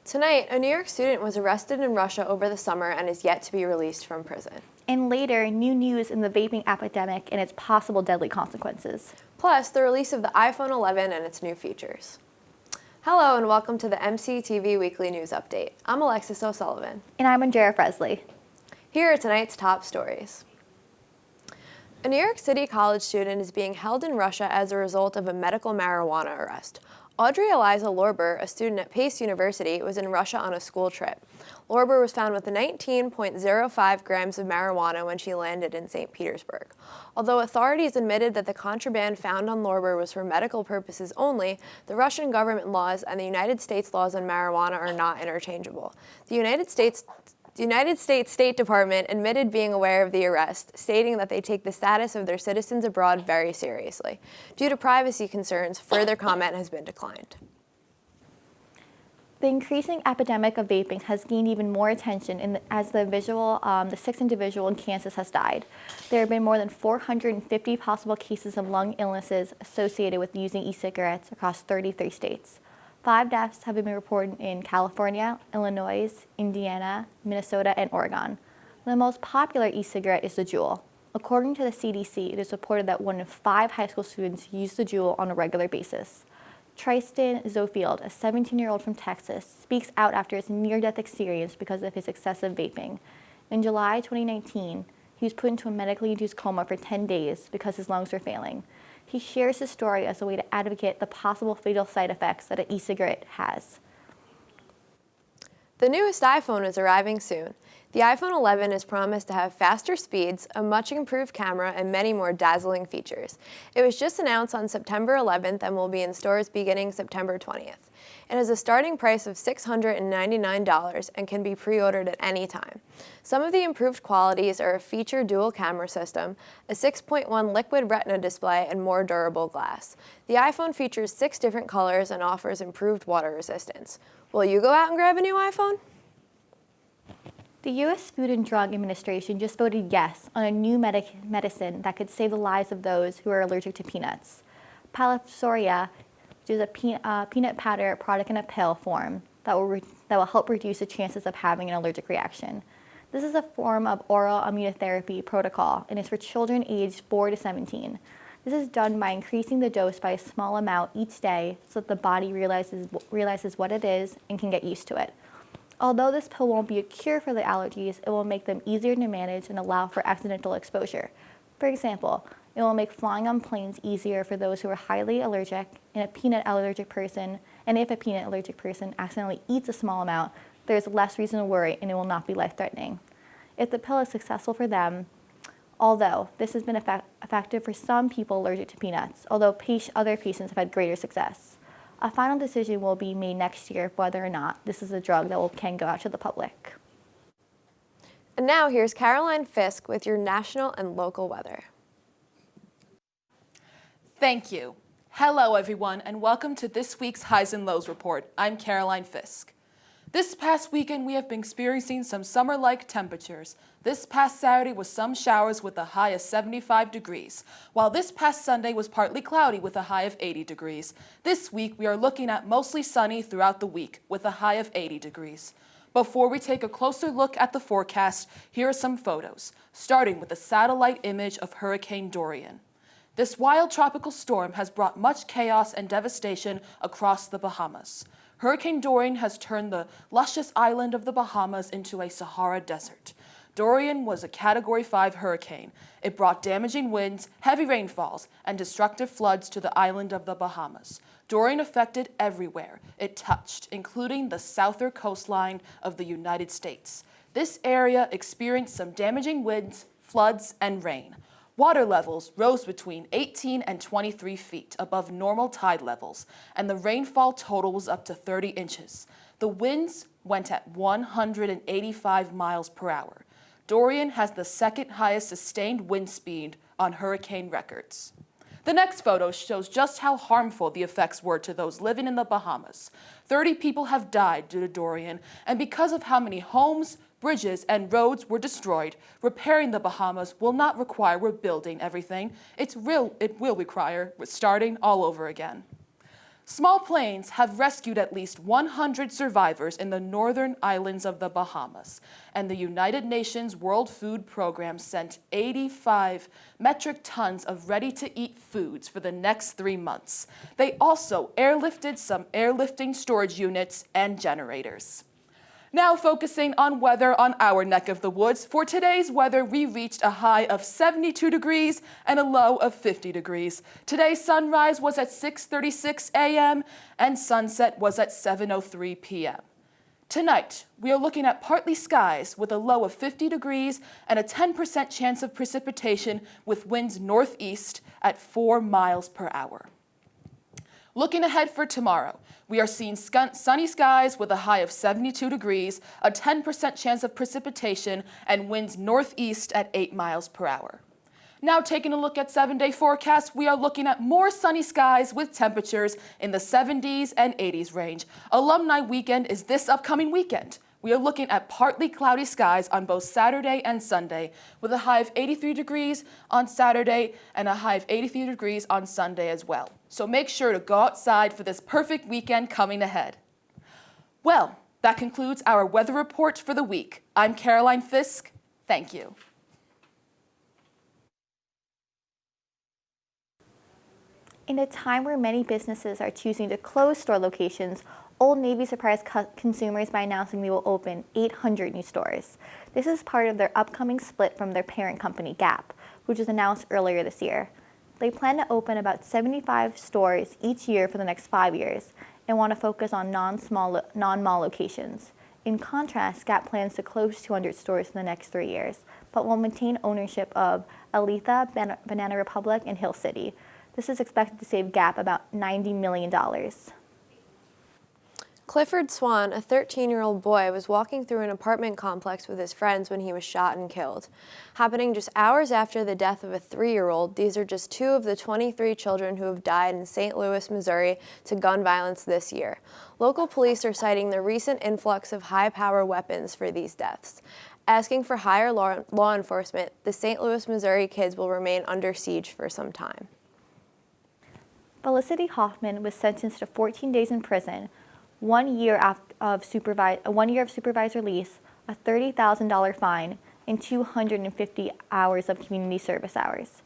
Tonight, a New York student was arrested in Russia over the summer and is yet to be released from prison. And later, new news in the vaping epidemic and its possible deadly consequences. Plus, the release of the iPhone 11 and its new features. Hello and welcome to the MCTV Weekly News Update. I'm Alexis O'Sullivan. And I'm Andrea Fresley. Here are tonight's top stories. A New York City college student is being held in Russia as a result of a medical marijuana arrest. Audrey Eliza Lorber, a student at Pace University, was in Russia on a school trip. Lorber was found with 19.05 grams of marijuana when she landed in St. Petersburg. Although authorities admitted that the contraband found on Lorber was for medical purposes only, the Russian government laws and the United States laws on marijuana are not interchangeable. The United States State Department admitted being aware of the arrest, stating that they take the status of their citizens abroad very seriously. Due to privacy concerns, further comment has been declined. The increasing epidemic of vaping has gained even more attention as the sixth individual in Kansas has died. There have been more than 450 possible cases of lung illnesses associated with using e-cigarettes across 33 states. 5 deaths have been reported in California, Illinois, Indiana, Minnesota, and Oregon. The most popular e-cigarette is the Juul. According to the CDC, it is reported that 1 in 5 high school students use the Juul on a regular basis. Tristan Zofield, a 17-year-old from Texas, speaks out after his near-death experience because of his excessive vaping. In July 2019, he was put into a medically induced coma for 10 days because his lungs were failing. He shares his story as a way to advocate the possible fatal side effects that an e-cigarette has. The newest iPhone is arriving soon. The iPhone 11 is promised to have faster speeds, a much improved camera, and many more dazzling features. It was just announced on September 11th and will be in stores beginning September 20th. It has a starting price of $699 and can be pre-ordered at any time. Some of the improved qualities are a featured dual camera system, a 6.1 liquid retina display, and more durable glass. The iPhone features 6 different colors and offers improved water resistance. Will you go out and grab a new iPhone? The U.S. Food and Drug Administration just voted yes on a new medicine that could save the lives of those who are allergic to peanuts. Palforzia, which is a peanut powder product in a pill form that will help reduce the chances of having an allergic reaction. This is a form of oral immunotherapy protocol and is for children aged 4 to 17. This is done by increasing the dose by a small amount each day so that the body realizes what it is and can get used to it. Although this pill won't be a cure for the allergies, it will make them easier to manage and allow for accidental exposure. For example, it will make flying on planes easier for those who are highly allergic and if a peanut allergic person accidentally eats a small amount, there's less reason to worry and it will not be life-threatening. If the pill is successful for them, although this has been effective for some people allergic to peanuts, although other patients have had greater success. A final decision will be made next year whether or not this is a drug that can go out to the public. And now here's Caroline Fisk with your national and local weather. Thank you. Hello, everyone, and welcome to this week's Highs and Lows Report. I'm Caroline Fisk. This past weekend, we have been experiencing some summer-like temperatures. This past Saturday was some showers with a high of 75 degrees, while this past Sunday was partly cloudy with a high of 80 degrees. This week, we are looking at mostly sunny throughout the week with a high of 80 degrees. Before we take a closer look at the forecast, here are some photos, starting with a satellite image of Hurricane Dorian. This wild tropical storm has brought much chaos and devastation across the Bahamas. Hurricane Dorian has turned the luscious island of the Bahamas into a Sahara desert. Dorian was a Category 5 hurricane. It brought damaging winds, heavy rainfalls, and destructive floods to the island of the Bahamas. Dorian affected everywhere it touched, including the southern coastline of the United States. This area experienced some damaging winds, floods, and rain. Water levels rose between 18 and 23 feet above normal tide levels, and the rainfall total was up to 30 inches. The winds went at 185 miles per hour. Dorian has the second highest sustained wind speed on hurricane records. The next photo shows just how harmful the effects were to those living in the Bahamas. 30 people have died due to Dorian, and because of how many homes, bridges, and roads were destroyed, repairing the Bahamas will not require rebuilding everything. It will require starting all over again. Small planes have rescued at least 100 survivors in the northern islands of the Bahamas, and the United Nations World Food Program sent 85 metric tons of ready-to-eat foods for the next 3 months. They also airlifted some airlifting storage units and generators. Now focusing on weather on our neck of the woods. For today's weather, we reached a high of 72 degrees and a low of 50 degrees. Today's sunrise was at 6:36 a.m. and sunset was at 7:03 p.m. Tonight, we are looking at partly skies with a low of 50 degrees and a 10% chance of precipitation with winds northeast at 4 miles per hour. Looking ahead for tomorrow, we are seeing sunny skies with a high of 72 degrees, a 10% chance of precipitation, and winds northeast at 8 miles per hour. Now taking a look at 7-day forecast, we are looking at more sunny skies with temperatures in the 70s and 80s range. Alumni weekend is this upcoming weekend. We are looking at partly cloudy skies on both Saturday and Sunday, with a high of 83 degrees on Saturday and a high of 83 degrees on Sunday as well. So make sure to go outside for this perfect weekend coming ahead. Well, that concludes our weather report for the week. I'm Caroline Fisk. Thank you. In a time where many businesses are choosing to close store locations, Old Navy surprised consumers by announcing they will open 800 new stores. This is part of their upcoming split from their parent company, Gap, which was announced earlier this year. They plan to open about 75 stores each year for the next 5 years and want to focus on non-mall locations. In contrast, Gap plans to close 200 stores in the next 3 years, but will maintain ownership of Aletha, Banana Republic, and Hill City. This is expected to save Gap about $90 million. Clifford Swan, a 13-year-old boy, was walking through an apartment complex with his friends when he was shot and killed. Happening just hours after the death of a 3-year-old, these are just 2 of the 23 children who have died in St. Louis, Missouri, to gun violence this year. Local police are citing the recent influx of high-power weapons for these deaths. Asking for higher law enforcement, the St. Louis, Missouri kids will remain under siege for some time. Felicity Hoffman was sentenced to 14 days in prison, 1 year of supervised release, a $30,000 fine, and 250 hours of community service hours.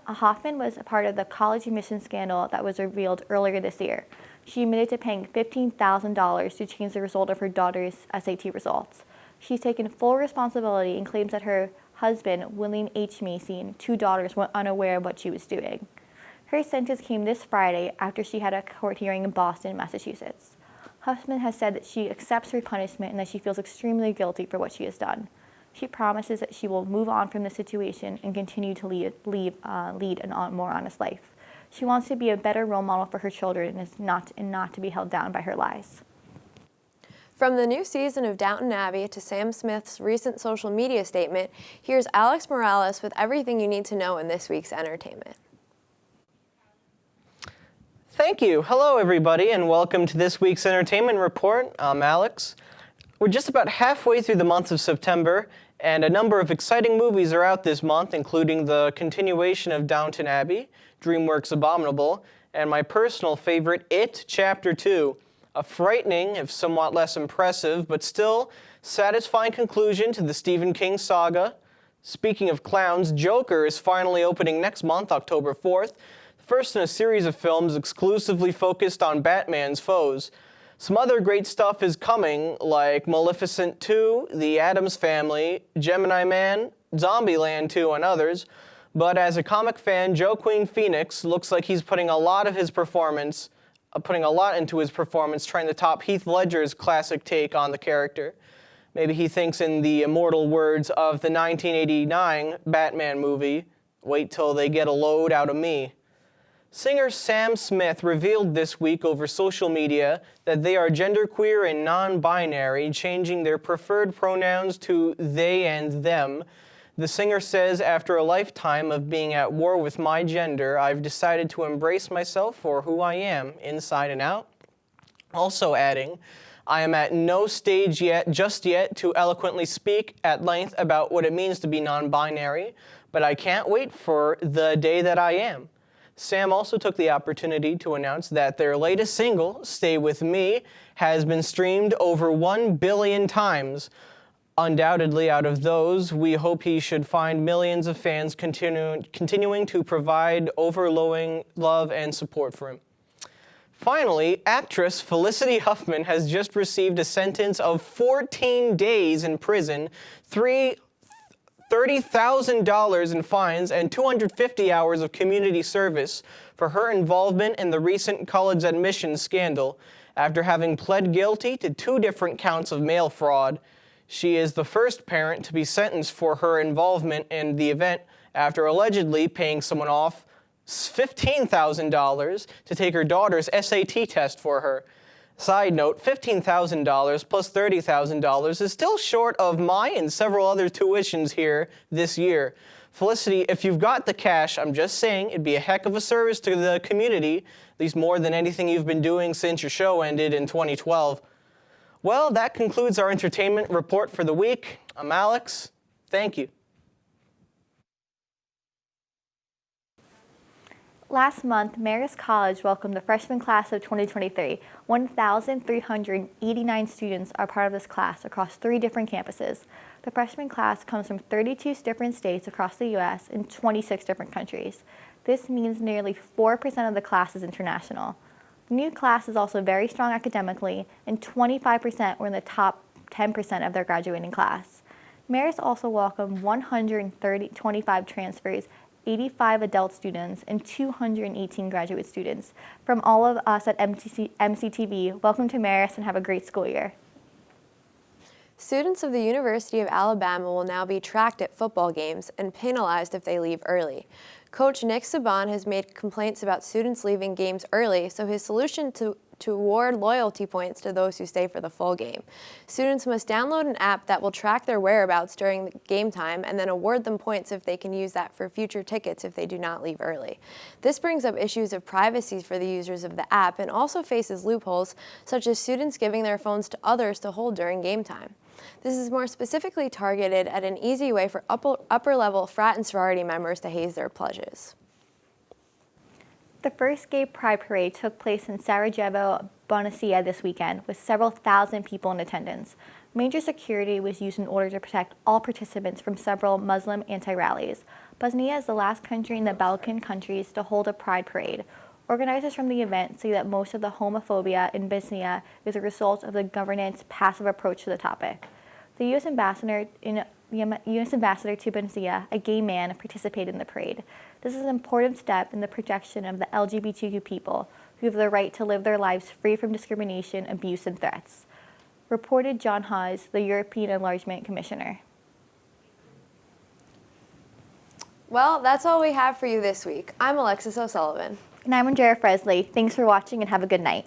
Hoffman was a part of the college admission scandal that was revealed earlier this year. She admitted to paying $15,000 to change the result of her daughter's SAT results. She's taken full responsibility and claims that her husband, William H. Macy, and 2 daughters were unaware of what she was doing. Her sentence came this Friday after she had a court hearing in Boston, Massachusetts. Huffman has said that she accepts her punishment and that she feels extremely guilty for what she has done. She promises that she will move on from the situation and continue to lead a more honest life. She wants to be a better role model for her children and not to be held down by her lies. From the new season of Downton Abbey to Sam Smith's recent social media statement, here's Alex Morales with everything you need to know in this week's entertainment. Thank you. Hello, everybody, and welcome to this week's Entertainment Report. I'm Alex. We're just about halfway through the month of September, and a number of exciting movies are out this month, including the continuation of Downton Abbey, DreamWorks' Abominable, and my personal favorite, It Chapter 2, a frightening, if somewhat less impressive, but still satisfying conclusion to the Stephen King saga. Speaking of clowns, Joker is finally opening next month, October 4th, first in a series of films exclusively focused on Batman's foes. Some other great stuff is coming, like Maleficent 2, The Addams Family, Gemini Man, Zombieland 2, and others. But as a comic fan, Joaquin Phoenix looks like he's putting a lot into his performance, trying to top Heath Ledger's classic take on the character. Maybe he thinks, in the immortal words of the 1989 Batman movie, "Wait till they get a load out of me." Singer Sam Smith revealed this week over social media that they are genderqueer and non-binary, changing their preferred pronouns to they and them. The singer says, "After a lifetime of being at war with my gender, I've decided to embrace myself for who I am, inside and out." Also adding, "I am at no stage just yet to eloquently speak at length about what it means to be non-binary, but I can't wait for the day that I am." Sam also took the opportunity to announce that their latest single, Stay With Me, has been streamed over 1 billion times. Undoubtedly, out of those, we hope he should find millions of fans continuing to provide overflowing love and support for him. Finally, actress Felicity Huffman has just received a sentence of 14 days in prison, $30,000 in fines, and 250 hours of community service for her involvement in the recent college admissions scandal after having pled guilty to 2 different counts of mail fraud. She is the first parent to be sentenced for her involvement in the event after allegedly paying someone off $15,000 to take her daughter's SAT test for her. Side note, $15,000 plus $30,000 is still short of my and several other tuitions here this year. Felicity, if you've got the cash, I'm just saying it'd be a heck of a service to the community, at least more than anything you've been doing since your show ended in 2012. Well, that concludes our entertainment report for the week. I'm Alex. Thank you. Last month, Marist College welcomed the freshman class of 2023. 1,389 students are part of this class across 3 different campuses. The freshman class comes from 32 different states across the U.S. and 26 different countries. This means nearly 4% of the class is international. The new class is also very strong academically, and 25% were in the top 10% of their graduating class. Marist also welcomed 125 transfers, 85 adult students, and 218 graduate students. From all of us at MCTV, welcome to Marist and have a great school year. Students of the University of Alabama will now be tracked at football games and penalized if they leave early. Coach Nick Saban has made complaints about students leaving games early, so his solution to award loyalty points to those who stay for the full game. Students must download an app that will track their whereabouts during the game time and then award them points if they can use that for future tickets if they do not leave early. This brings up issues of privacy for the users of the app and also faces loopholes such as students giving their phones to others to hold during game time. This is more specifically targeted at an easy way for upper-level frat and sorority members to haze their pledges. The first gay pride parade took place in Sarajevo, Bosnia this weekend, with several thousand people in attendance. Major security was used in order to protect all participants from several Muslim anti-rallies. Bosnia is the last country in the Balkan countries to hold a pride parade. Organizers from the event say that most of the homophobia in Bosnia is a result of the government's passive approach to the topic. The U.S. ambassador to Bosnia, a gay man, participated in the parade. This is an important step in the protection of the LGBTQ people who have the right to live their lives free from discrimination, abuse, and threats. Reported John Hawes, the European Enlargement Commissioner. Well, that's all we have for you this week. I'm Alexis O'Sullivan. And I'm Andrea Fresley. Thanks for watching and have a good night.